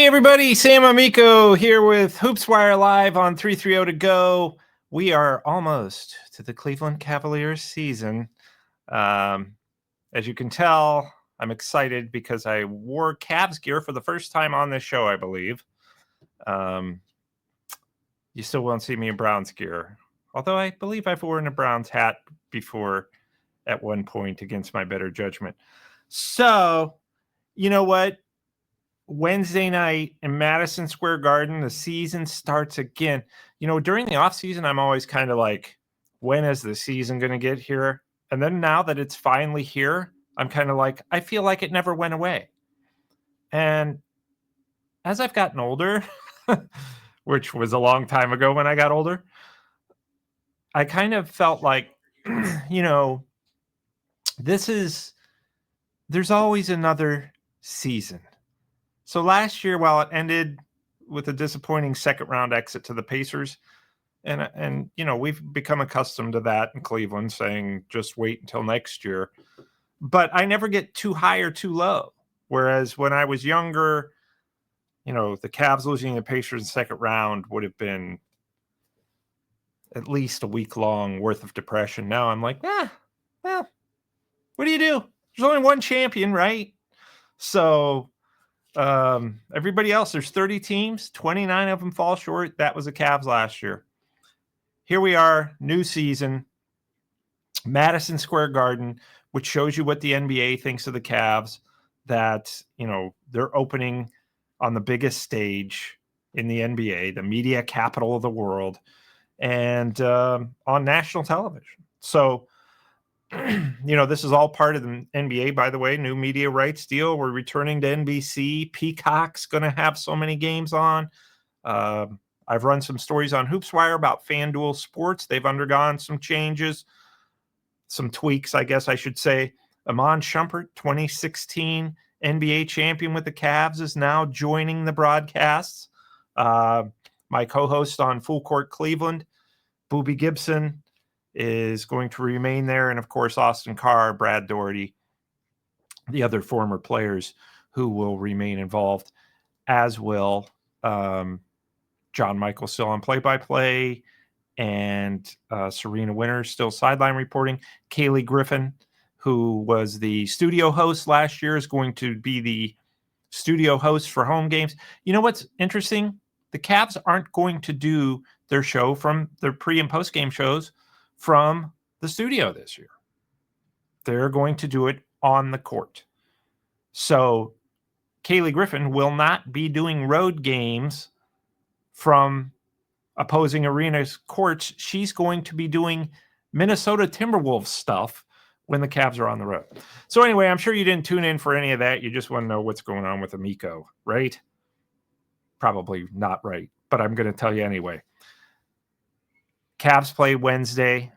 Hey everybody, Sam Amico here with Hoops Wire Live on 330 to go. We are almost to the Cleveland Cavaliers season. As you can tell, I'm excited because I wore Cavs gear for the first time on this show, I believe. You still won't see me in Browns gear, although I believe I've worn a Browns hat before at one point against my better judgment. So, you know what? Wednesday night in Madison Square Garden, the season starts again. You know, during the offseason, I'm always kind of like, when is the season going to get here? And then now that it's finally here, I'm kind of like, I feel like it never went away. And as I've gotten older, which was a long time ago when I got older, I kind of felt like, you know, there's always another season. So last year, while it ended with a disappointing second-round exit to the Pacers, and you know, we've become accustomed to that in Cleveland, saying just wait until next year. But I never get too high or too low. Whereas when I was younger, you know, the Cavs losing the Pacers in the second round would have been at least a week-long worth of depression. Now I'm like, well, what do you do? There's only one champion, right? So everybody else, there's 30 teams, 29 of them fall short. That was the Cavs last year. Here we are, new season, Madison Square Garden, which shows you what the NBA thinks of the Cavs, that, you know, they're opening on the biggest stage in the NBA, the media capital of the world, and on national television. So, you know, this is all part of the NBA, by the way, new media rights deal. We're returning to NBC. Peacock's going to have so many games on. I've run some stories on HoopsWire about FanDuel Sports. They've undergone some changes, some tweaks, I guess I should say. Iman Shumpert, 2016 NBA champion with the Cavs, is now joining the broadcasts. My co-host on Full Court Cleveland, Booby Gibson, is going to remain there. And of course, Austin Carr, Brad Doherty, the other former players who will remain involved, as will John Michael still on play-by-play, and Serena Winters still sideline reporting. Kaylee Griffin, who was the studio host last year, is going to be the studio host for home games. You know what's interesting? The Cavs aren't going to do their show from their pre- and post-game shows from the studio this year. They're going to do it on the court. So Kaylee Griffin will not be doing road games from opposing arenas courts. She's going to be doing Minnesota Timberwolves stuff when the Cavs are on the road. So anyway, I'm sure you didn't tune in for any of that. You just want to know what's going on with Amico, right? Probably not right, but I'm going to tell you anyway. Cavs play Wednesday,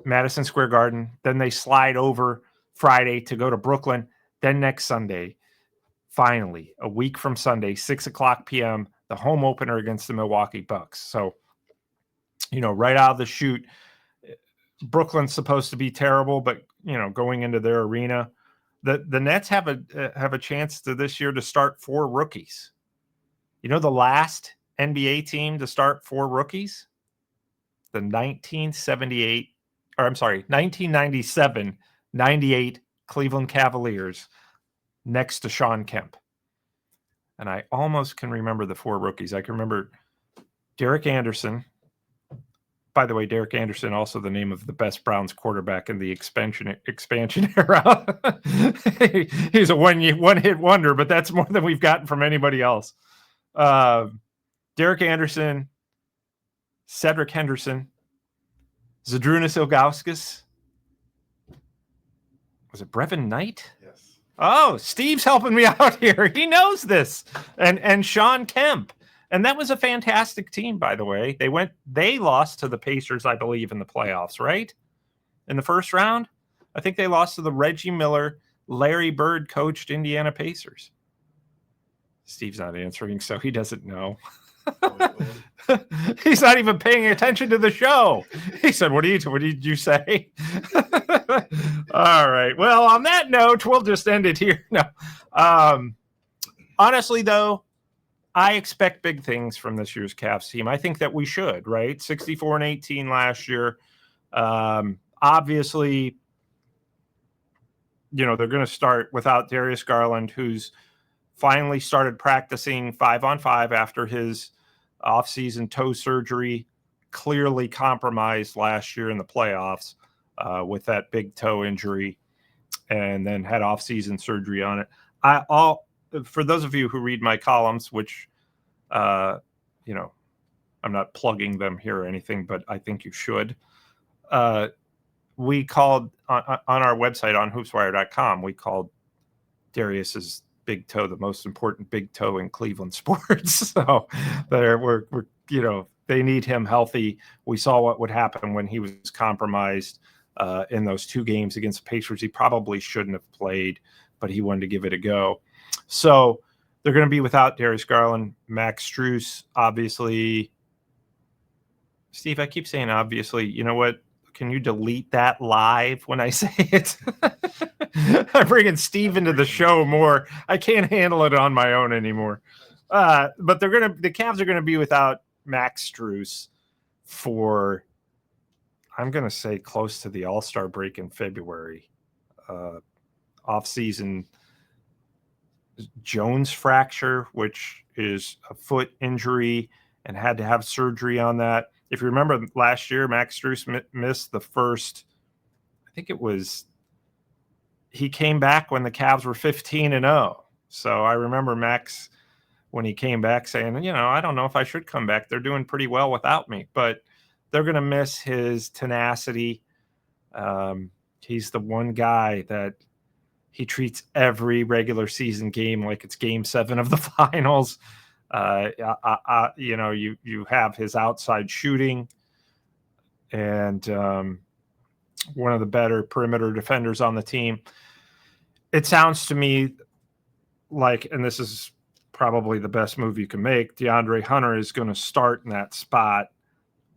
Madison Square Garden. Then they slide over Friday to go to Brooklyn. Then next Sunday, finally, a week from Sunday, 6:00 p.m., the home opener against the Milwaukee Bucks. So, you know, right out of the chute, Brooklyn's supposed to be terrible, but, you know, going into their arena, the Nets have a chance to this year to start 4 rookies. You know, the last NBA team to start 4 rookies? The 1997-98 Cleveland Cavaliers next to Sean Kemp. And I almost can remember the 4 rookies. I can remember Derek Anderson. By the way, Derek Anderson, also the name of the best Browns quarterback in the expansion era. He's a one-hit wonder, but that's more than we've gotten from anybody else. Derek Anderson, Cedric Henderson, Zydrunas Ilgauskas. Was it Brevin Knight? Yes. Oh, Steve's helping me out here. He knows this. And Sean Kemp. And that was a fantastic team, by the way. They lost to the Pacers, I believe, in the playoffs, right? In the first round? I think they lost to the Reggie Miller, Larry Bird coached Indiana Pacers. Steve's not answering, so he doesn't know. He's not even paying attention to the show. He said, what did you say? All right. Well, on that note, we'll just end it here. No. Honestly, though, I expect big things from this year's Cavs team. I think that we should, right? 64-18 last year. Obviously, they're going to start without Darius Garland, who's finally started practicing 5-on-5 after his offseason toe surgery, clearly compromised last year in the playoffs with that big toe injury, and then had offseason surgery on it. For those of you who read my columns, which, I'm not plugging them here or anything, but I think you should. We called on our website on hoopswire.com, we called Darius's big toe the most important big toe in Cleveland sports. So they need him healthy. We saw what would happen when he was compromised in those 2 games against the Pacers. He probably shouldn't have played, but he wanted to give it a go. So they're going to be without Darius Garland, Max Strus, obviously. Steve, I keep saying obviously. You know what? Can you delete that live when I say it? I'm bringing Steve into the show more. I can't handle it on my own anymore. But the Cavs are going to be without Max Strus for, I'm going to say, close to the All-Star break in February. Off-season Jones fracture, which is a foot injury, and had to have surgery on that. If you remember last year, Max Strus missed the first, I think it was, he came back when the Cavs were 15-0. So I remember Max, when he came back, saying, I don't know if I should come back. They're doing pretty well without me, but they're going to miss his tenacity. He's the one guy that he treats every regular season game like it's game 7 of the finals. You have his outside shooting, and one of the better perimeter defenders on the team. It sounds to me like, and this is probably the best move you can make, DeAndre Hunter is going to start in that spot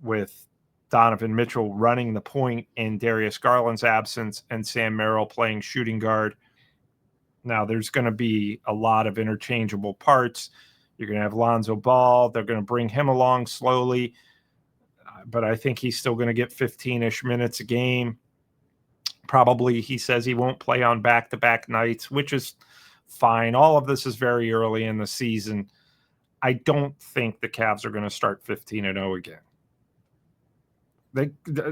with Donovan Mitchell running the point in Darius Garland's absence and Sam Merrill playing shooting guard. Now, there's going to be a lot of interchangeable parts. You're going to have Lonzo Ball. They're going to bring him along slowly, but I think he's still going to get 15-ish minutes a game. Probably, he says he won't play on back-to-back nights, which is fine. All of this is very early in the season. I don't think the Cavs are going to start 15-0 again.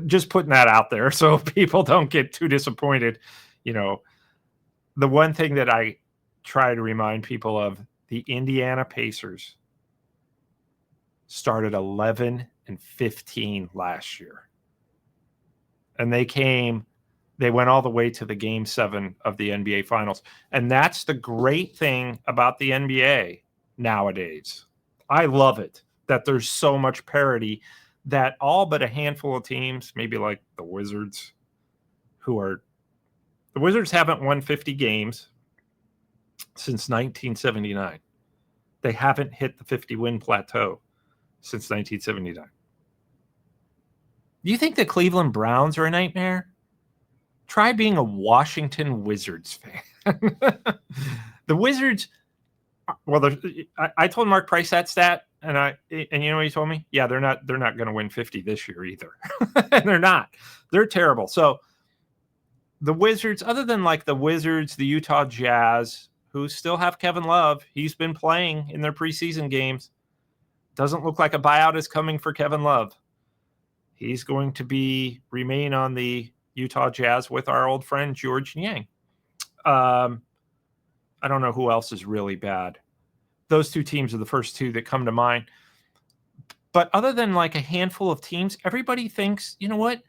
Just putting that out there so people don't get too disappointed. The one thing that I try to remind people of, the Indiana Pacers started 11-15 last year. And they went all the way to the game 7 of the NBA Finals. And that's the great thing about the NBA nowadays. I love it that there's so much parity that all but a handful of teams, maybe like the Wizards, the Wizards haven't won 50 games since 1979. They haven't hit the 50-win plateau since 1979. Do you think the Cleveland Browns are a nightmare? Try being a Washington Wizards fan. The Wizards, well, I told Mark Price that stat, and you know what he told me? Yeah, they're not going to win 50 this year either. And they're not. They're terrible. So the Wizards, other than like the Wizards, the Utah Jazz, who still have Kevin Love, he's been playing in their preseason games. Doesn't look like a buyout is coming for Kevin Love. He's going to remain on the Utah Jazz with our old friend George Niang. I don't know who else is really bad. Those 2 teams are the first 2 that come to mind. But other than like a handful of teams, everybody thinks, you know what?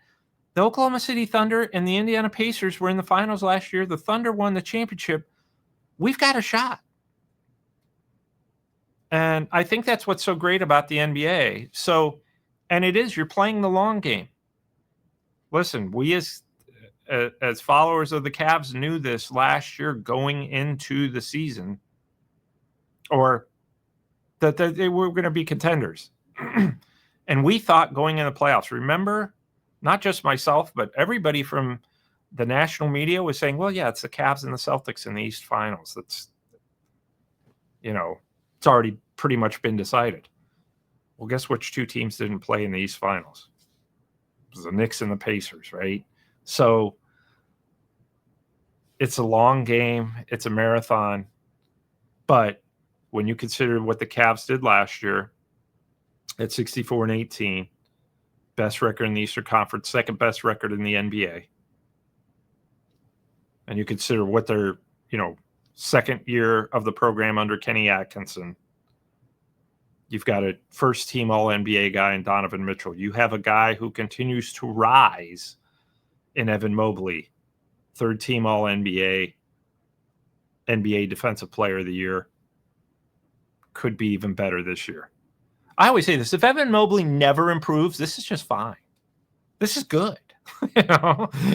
The Oklahoma City Thunder and the Indiana Pacers were in the finals last year. The Thunder won the championship. We've got a shot. And I think that's what's so great about the NBA. So, and it is, you're playing the long game. Listen, we as followers of the Cavs knew this last year going into the season, or that they were going to be contenders. And we thought going in the playoffs, remember, not just myself, but everybody from the national media was saying, well, yeah, it's the Cavs and the Celtics in the East Finals. That's, it's already pretty much been decided. Well, guess which two teams didn't play in the East Finals? It was the Knicks and the Pacers, right? So it's a long game. It's a marathon. But when you consider what the Cavs did last year at 64-18, best record in the Eastern Conference, second best record in the NBA, and you consider what their, second year of the program under Kenny Atkinson, you've got a first-team All-NBA guy in Donovan Mitchell. You have a guy who continues to rise in Evan Mobley, third-team All-NBA, NBA Defensive Player of the Year. Could be even better this year. I always say this. If Evan Mobley never improves, this is just fine. This is good.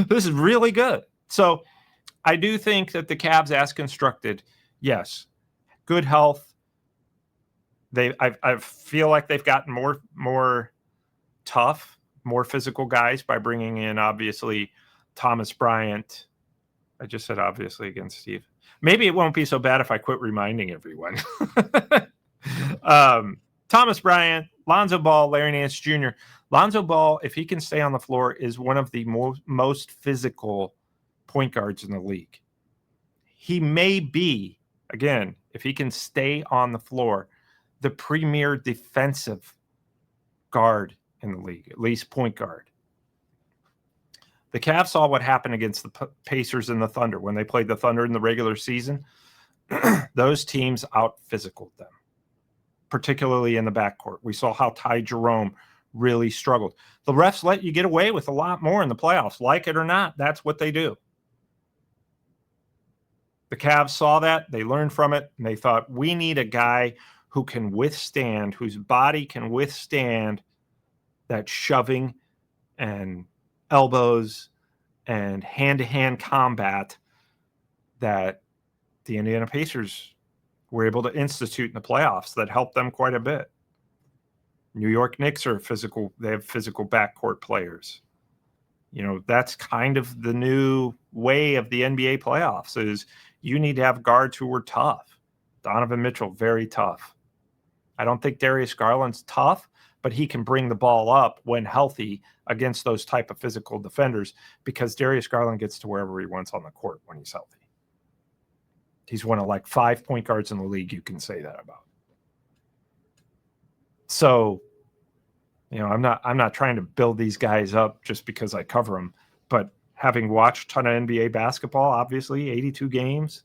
This is really good. So I do think that the Cavs, as constructed, yes, good health. I feel like they've gotten more tough, more physical guys by bringing in, obviously, Thomas Bryant. I just said obviously against Steve. Maybe it won't be so bad if I quit reminding everyone. Thomas Bryant, Lonzo Ball, Larry Nance Jr. Lonzo Ball, if he can stay on the floor, is one of the most physical point guards in the league. He may be, again, if he can stay on the floor, the premier defensive guard in the league, at least point guard. The Cavs saw what happened against the Pacers and the Thunder. When they played the Thunder in the regular season, those teams out-physicaled them, particularly in the backcourt. We saw how Ty Jerome really struggled. The refs let you get away with a lot more in the playoffs. Like it or not, that's what they do. The Cavs saw that. They learned from it, and they thought, we need a guy who can withstand, whose body can withstand that shoving and elbows and hand-to-hand combat that the Indiana Pacers were able to institute in the playoffs that helped them quite a bit. New York Knicks are physical. They have physical backcourt players. That's kind of the new way of the NBA playoffs is you need to have guards who were tough. Donovan Mitchell, very tough. I don't think Darius Garland's tough, but he can bring the ball up when healthy against those type of physical defenders because Darius Garland gets to wherever he wants on the court when he's healthy. He's one of 5 point guards in the league you can say that about. So, I'm not trying to build these guys up just because I cover them, but having watched a ton of NBA basketball, obviously 82 games,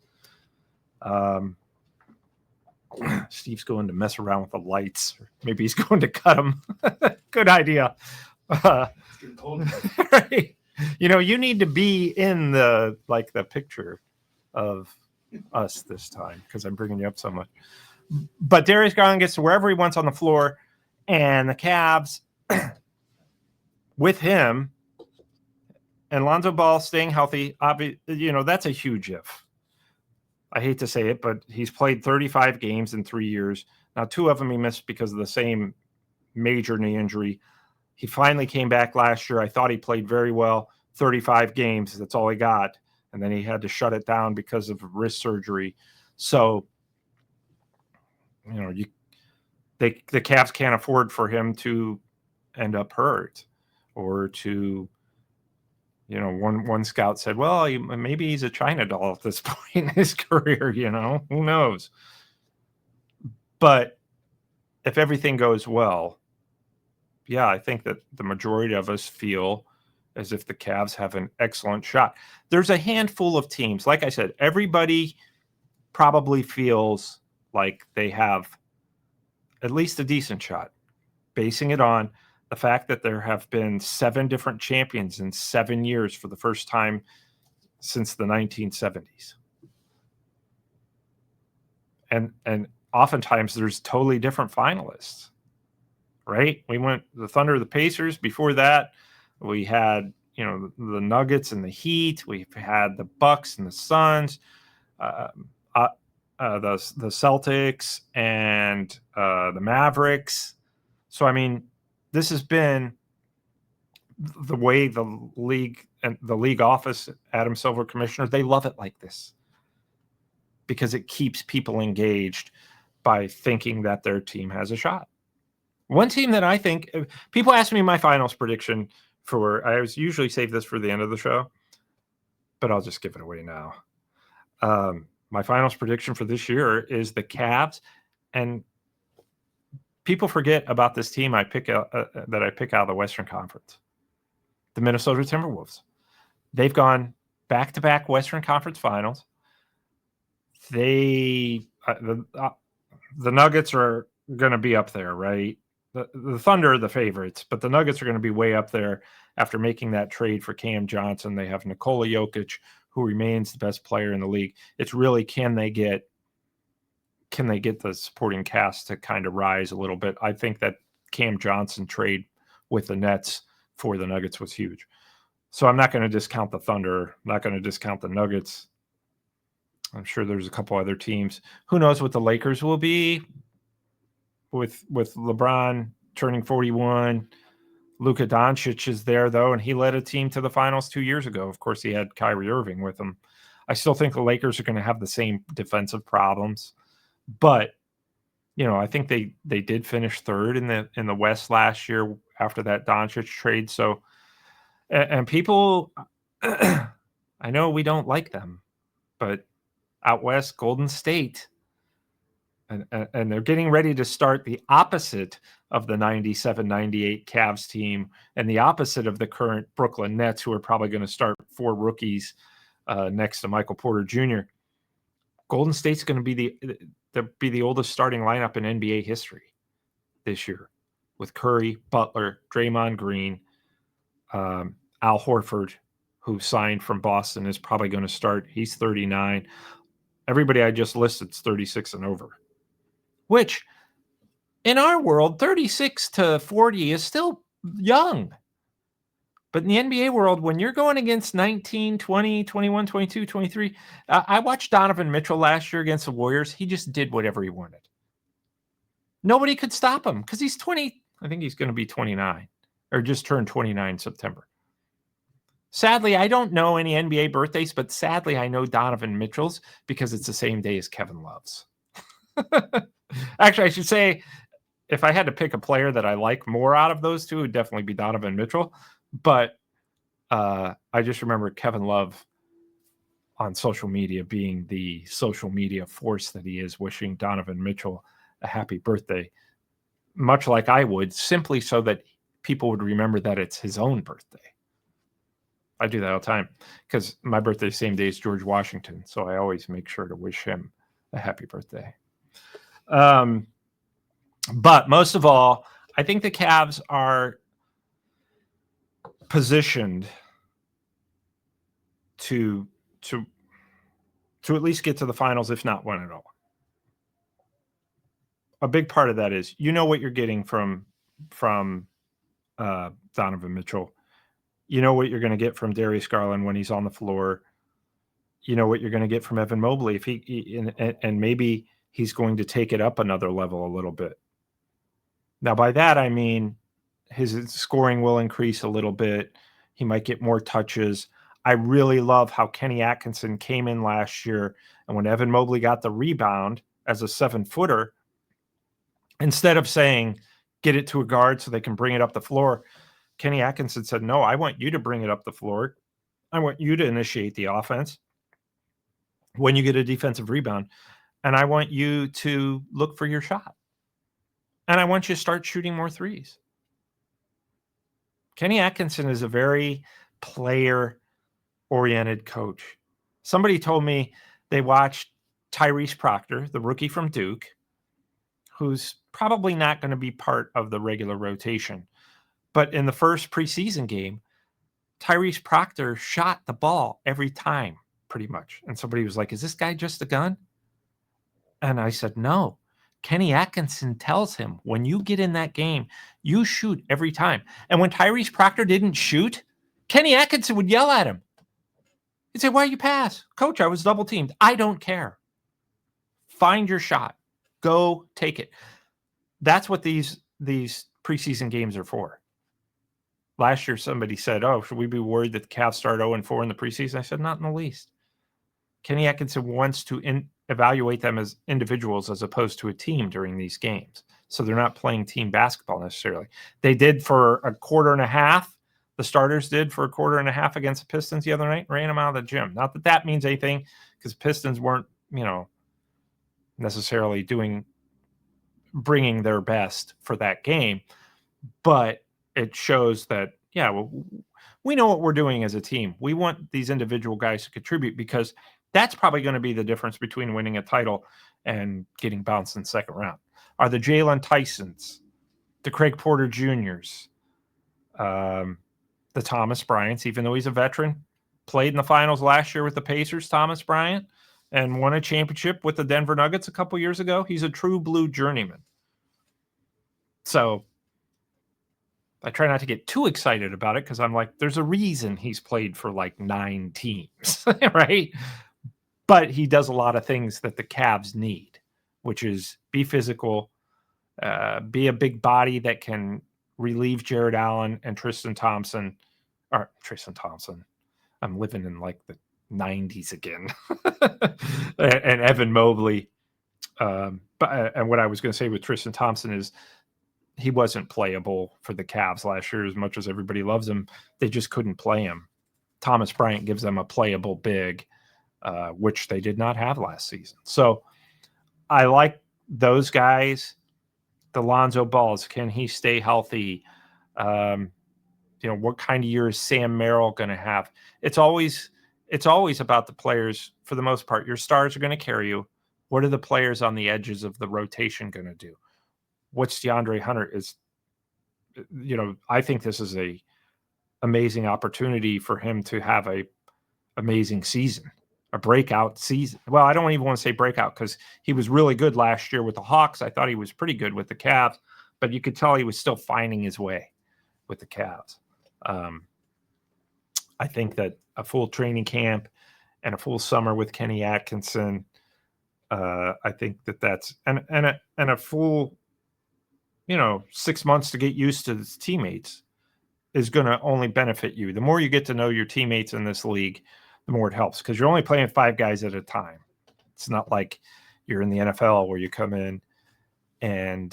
Steve's going to mess around with the lights. Maybe he's going to cut them. Good idea. It's getting cold. Right. You need to be in the picture of us this time because I'm bringing you up so much. But Darius Garland gets to wherever he wants on the floor, and the Cavs with him and Lonzo Ball staying healthy, that's a huge if. I hate to say it, but he's played 35 games in 3 years. Now, 2 of them he missed because of the same major knee injury. He finally came back last year. I thought he played very well. 35 games, that's all he got. And then he had to shut it down because of wrist surgery. So, the Cavs can't afford for him to end up hurt or to, one scout said, well, maybe he's a China doll at this point in his career, who knows? But if everything goes well, yeah, I think that the majority of us feel as if the Cavs have an excellent shot. There's a handful of teams. Like I said, everybody probably feels like they have at least a decent shot, basing it on the fact that there have been 7 different champions in 7 years for the first time since the 1970s. And oftentimes there's totally different finalists, right? We went the Thunder, the Pacers. Before that, we had, the Nuggets and the Heat. We've had the Bucks and the Suns, the Celtics and the Mavericks. So, this has been the way the league and the league office, Adam Silver commissioner, they love it like this because it keeps people engaged. by thinking that their team has a shot. One team that I think people ask me my finals prediction for, I usually save this for the end of the show, but I'll just give it away now. My finals prediction for this year is the Cavs, and people forget about this team I pick out that I pick out of the Western Conference, the Minnesota Timberwolves. They've gone back-to-back Western Conference Finals. The Nuggets are going to be up there, right? The Thunder are the favorites, but the Nuggets are going to be way up there after making that trade for Cam Johnson. They have Nikola Jokic, who remains the best player in the league. It's really, can they get the supporting cast to kind of rise a little bit? I think that Cam Johnson trade with the Nets for the Nuggets was huge. So I'm not going to discount the Thunder. I'm not going to discount the Nuggets. I'm sure there's a couple other teams. Who knows what the Lakers will be with LeBron turning 41. Luka Doncic is there, though, and he led a team to the finals 2 years ago. Of course, he had Kyrie Irving with him. I still think the Lakers are going to have the same defensive problems. But, I think they did finish third in the West last year after that Doncic trade. So, and people, I know we don't like them, but out West, Golden State, and they're getting ready to start the opposite of the 97-98 Cavs team and the opposite of the current Brooklyn Nets, who are probably going to start 4 rookies next to Michael Porter Jr. Golden State's going to be the oldest starting lineup in NBA history this year, with Curry, Butler, Draymond Green, Al Horford, who signed from Boston, is probably going to start. He's 39. Everybody I just listed is 36 and over, which in our world, 36 to 40 is still young. But in the NBA world, when you're going against 19, 20, 21, 22, 23, I watched Donovan Mitchell last year against the Warriors. He just did whatever he wanted. Nobody could stop him because he's 20. I think he's going to be 29 or just turned 29 in September. Sadly, I don't know any NBA birthdays, but sadly, I know Donovan Mitchell's because it's the same day as Kevin Love's. Actually, I should say, if I had to pick a player that I like more out of those two, it would definitely be Donovan Mitchell. But I just remember Kevin Love on social media being the social media force that he is, wishing Donovan Mitchell a happy birthday, much like I would, simply so that people would remember that it's his own birthday. I do that all the time because my birthday is the same day as George Washington, so I always make sure to wish him a happy birthday. But most of all, I think the Cavs are positioned to at least get to the finals, if not win it all. A big part of that is what you're getting from Donovan Mitchell. You know what you're going to get from Darius Garland when he's on the floor. You know what you're going to get from Evan Mobley if and maybe he's going to take it up another level a little bit. Now, by that I mean his scoring will increase a little bit. He might get more touches. I really love how Kenny Atkinson came in last year, and when Evan Mobley got the rebound as a 7-footer, instead of saying, get it to a guard so they can bring it up the floor, Kenny Atkinson said, no, I want you to bring it up the floor. I want you to initiate the offense when you get a defensive rebound, and I want you to look for your shot. And I want you to start shooting more threes. Kenny Atkinson is a very player-oriented coach. Somebody told me they watched Tyrese Proctor, the rookie from Duke, who's probably not going to be part of the regular rotation. But in the first preseason game, Tyrese Proctor shot the ball every time, pretty much. And somebody was like, is this guy just a gun? And I said, no. Kenny Atkinson tells him, when you get in that game, you shoot every time. And when Tyrese Proctor didn't shoot, Kenny Atkinson would yell at him. He'd say, why you pass? Coach, I was double teamed. I don't care. Find your shot. Go take it. That's what these preseason games are for. Last year, somebody said, oh, should we be worried that the Cavs start 0-4 in the preseason? I said, not in the least. Kenny Atkinson wants to evaluate them as individuals as opposed to a team during these games. So they're not playing team basketball necessarily. They did for a quarter and a half. The starters did for a quarter and a half against the Pistons the other night, ran them out of the gym. Not that that means anything, because Pistons weren't, necessarily bringing their best for that game. But it shows that, we know what we're doing as a team. We want these individual guys to contribute, because that's probably going to be the difference between winning a title and getting bounced in the second round. Are the Jaylon Tysons, the Craig Porter Juniors, the Thomas Bryants, even though he's a veteran, played in the finals last year with the Pacers, Thomas Bryant, and won a championship with the Denver Nuggets a couple years ago. He's a true blue journeyman. So I try not to get too excited about it, because I'm like, there's a reason he's played for like 9 teams, right? But he does a lot of things that the Cavs need, which is be physical, be a big body that can relieve Jarrett Allen and Tristan Thompson. I'm living in like the 90s again. and Evan Mobley. And what I was going to say with Tristan Thompson is he wasn't playable for the Cavs last year as much as everybody loves him. They just couldn't play him. Thomas Bryant gives them a playable big, which they did not have last season. So I like those guys. The Lonzo Balls, can he stay healthy? What kind of year is Sam Merrill going to have? It's always about the players for the most part. Your stars are going to carry you. What are the players on the edges of the rotation going to do? What's DeAndre Hunter is, I think this is a amazing opportunity for him to have a amazing season, a breakout season. Well, I don't even want to say breakout, because he was really good last year with the Hawks. I thought he was pretty good with the Cavs, but you could tell he was still finding his way with the Cavs. I think that a full training camp and a full summer with Kenny Atkinson, I think that's and a full 6 months to get used to his teammates is going to only benefit you. The more you get to know your teammates in this league, the more it helps, because you're only playing 5 guys at a time. It's not like you're in the NFL where you come in and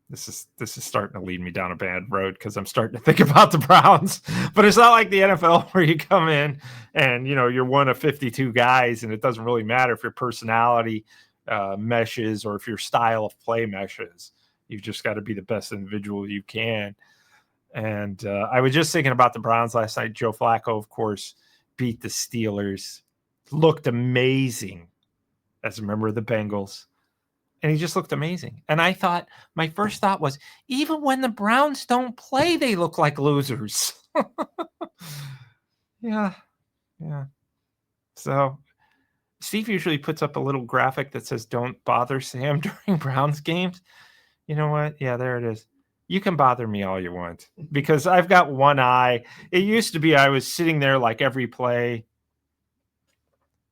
this is starting to lead me down a bad road, because I'm starting to think about the Browns. But it's not like the NFL where you come in and you're one of 52 guys, and it doesn't really matter if your personality meshes or if your style of play meshes. You've just got to be the best individual you can. And I was just thinking about the Browns last night. Joe Flacco, of course, beat the Steelers, looked amazing as a member of the Bengals. And he just looked amazing. And my first thought was, even when the Browns don't play, they look like losers. Yeah. So Steve usually puts up a little graphic that says, don't bother Sam during Browns games. You know what? Yeah, there it is. You can bother me all you want, because I've got one eye. It used to be I was sitting there like every play.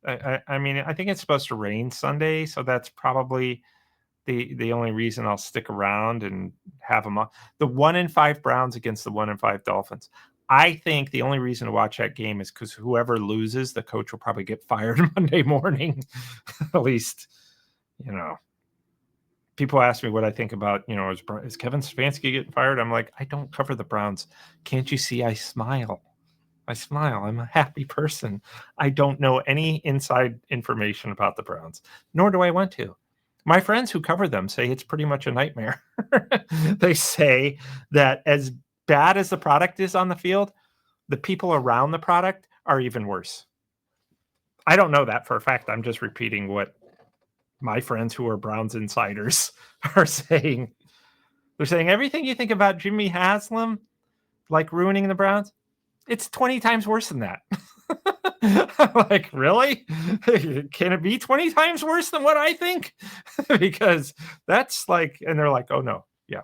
I mean, I think it's supposed to rain Sunday, so that's probably the only reason I'll stick around and have them on. The 1-5 Browns against the 1-5 Dolphins. I think the only reason to watch that game is because whoever loses, the coach will probably get fired Monday morning. At least, people ask me what I think about, is Kevin Stefanski getting fired? I'm like, I don't cover the Browns. Can't you see I smile? I'm a happy person. I don't know any inside information about the Browns, nor do I want to. My friends who cover them say it's pretty much a nightmare. They say that as bad as the product is on the field, the people around the product are even worse. I don't know that for a fact. I'm just repeating what my friends who are Browns insiders are saying. They're saying everything you think about Jimmy Haslam, like ruining the Browns, it's 20 times worse than that. I'm like, really? Can it be 20 times worse than what I think? Because that's like, and they're like, oh no, yeah.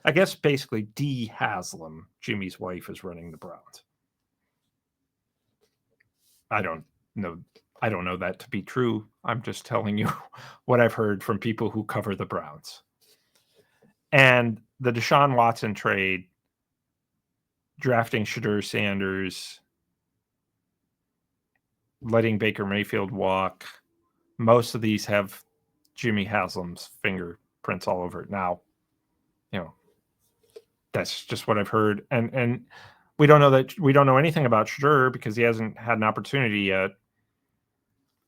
I guess basically Dee Haslam, Jimmy's wife, is running the Browns. I don't know that to be true. I'm just telling you what I've heard from people who cover the Browns. And the Deshaun Watson trade, drafting Shadur Sanders, letting Baker Mayfield walk. Most of these have Jimmy Haslam's fingerprints all over it. Now, that's just what I've heard. And we don't know anything about Strus because he hasn't had an opportunity yet.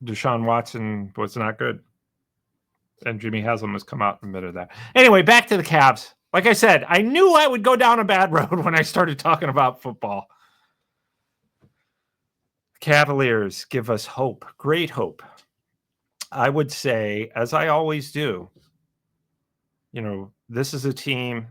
Deshaun Watson was not good. And Jimmy Haslam has come out and admitted that. Anyway, back to the Cavs. Like I said, I knew I would go down a bad road when I started talking about football. Cavaliers give us hope, great hope. I would say, as I always do, this is a team.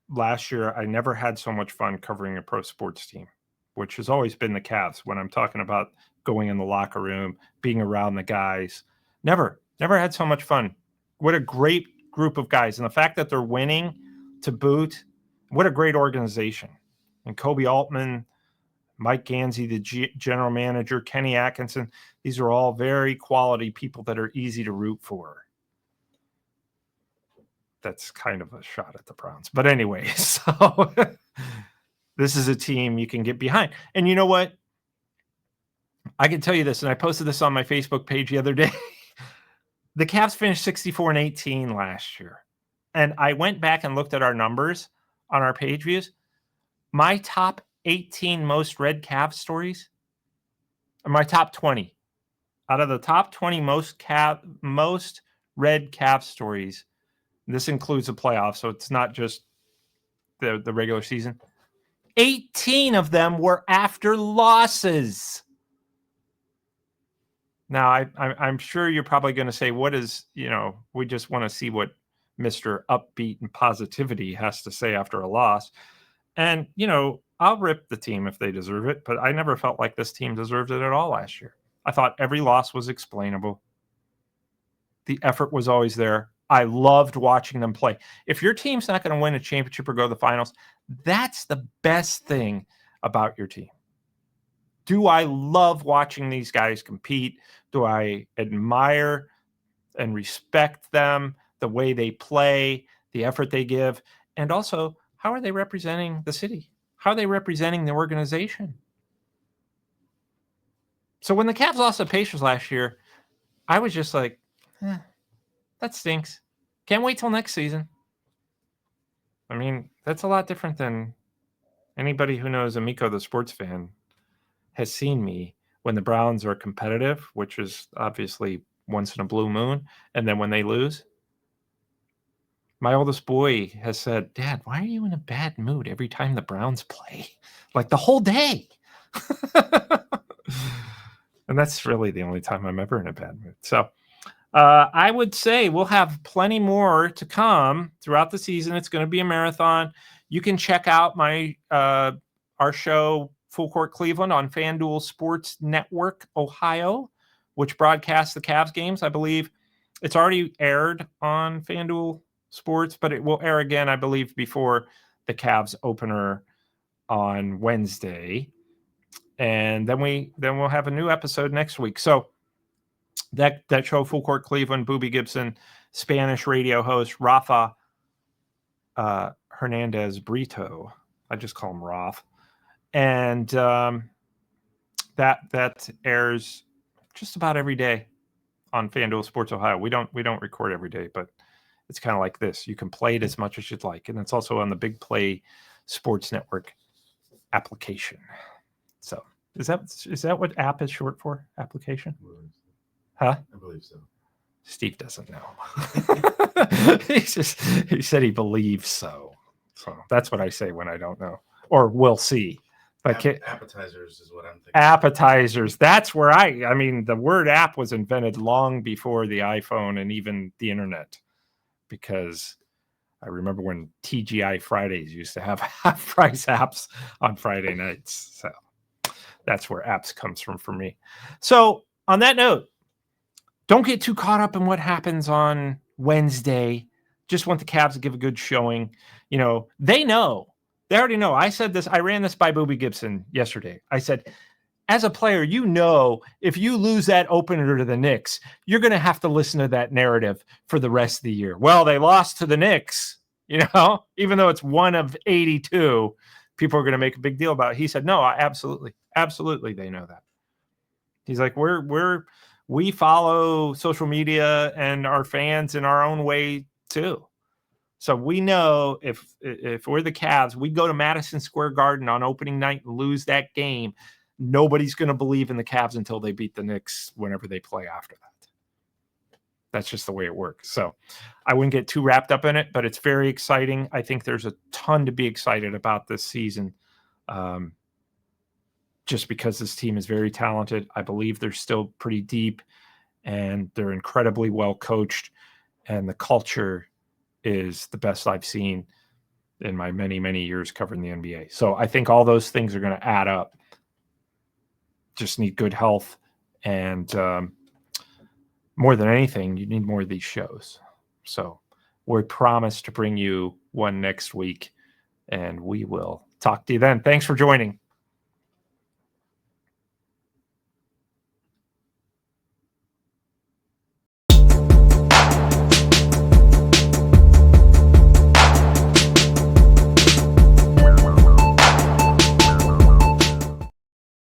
Last year, I never had so much fun covering a pro sports team, which has always been the Cavs. When I'm talking about going in the locker room, being around the guys, never had so much fun. What a great group of guys. And the fact that they're winning to boot, what a great organization. And Kobe Altman, Mike Gansey, the general manager, Kenny Atkinson, these are all very quality people that are easy to root for. That's kind of a shot at the Browns. But anyway, so this is a team you can get behind. And you know what? I can tell you this, and I posted this on my Facebook page the other day. The Cavs finished 64-18 last year. And I went back and looked at our numbers on our page views. My top 18 most read Cavs stories are my top 20. Out of the top 20 most read Cavs stories, this includes the playoffs, so it's not just the regular season. 18 of them were after losses. Now, I'm sure you're probably going to say, what is, we just want to see what Mr. Upbeat and Positivity has to say after a loss. And, I'll rip the team if they deserve it, but I never felt like this team deserved it at all last year. I thought every loss was explainable. The effort was always there. I loved watching them play. If your team's not going to win a championship or go to the finals, that's the best thing about your team. Do I love watching these guys compete? Do I admire and respect them, the way they play, the effort they give? And also, how are they representing the city? How are they representing the organization? So when the Cavs lost the Pacers last year, I was just like, that stinks. Can't wait till next season. I mean, that's a lot different than anybody who knows Amico, the sports fan, has seen me when the Browns are competitive, which is obviously once in a blue moon, and then when they lose. My oldest boy has said, Dad, why are you in a bad mood every time the Browns play? Like the whole day. And that's really the only time I'm ever in a bad mood. So I would say we'll have plenty more to come throughout the season. It's going to be a marathon. You can check out our show, Full Court Cleveland, on FanDuel Sports Network, Ohio, which broadcasts the Cavs games. I believe it's already aired on FanDuel Sports, but it will air again, I believe, before the Cavs opener on Wednesday. And then we'll have a new episode next week. So that show, Full Court Cleveland, Booby Gibson, Spanish radio host Rafa Hernandez-Brito. I just call him Raf. And that airs just about every day on FanDuel Sports Ohio. We don't record every day, but it's kind of like this. You can play it as much as you'd like. And it's also on the Big Play Sports Network application. So is that what app is short for? Application? Huh? I believe so. Steve doesn't know. He said he believes so. So that's what I say when I don't know. Or we'll see. But appetizers is what I'm thinking. Appetizers. That's where I mean, the word app was invented long before the iPhone and even the internet. Because I remember when TGI Fridays used to have half-price apps on Friday nights. So that's where apps comes from for me. So on that note, don't get too caught up in what happens on Wednesday. Just want the Cavs to give a good showing. They know. They already know. I said this. I ran this by Booby Gibson yesterday. I said, as a player, if you lose that opener to the Knicks, you're going to have to listen to that narrative for the rest of the year. Well, they lost to the Knicks, even though it's one of 82, people are going to make a big deal about it. He said, no, absolutely. Absolutely. They know that. He's like, we follow social media and our fans in our own way too. So we know if we're the Cavs, we go to Madison Square Garden on opening night and lose that game, nobody's going to believe in the Cavs until they beat the Knicks whenever they play after that. That's just the way it works. So I wouldn't get too wrapped up in it, but it's very exciting. I think there's a ton to be excited about this season. Just because this team is very talented. I believe they're still pretty deep and they're incredibly well coached, and the culture is the best I've seen in my many, many years covering the NBA. So I think all those things are going to add up. Just need good health, and more than anything, you need more of these shows. So we promise to bring you one next week, and we will talk to you then. Thanks for joining.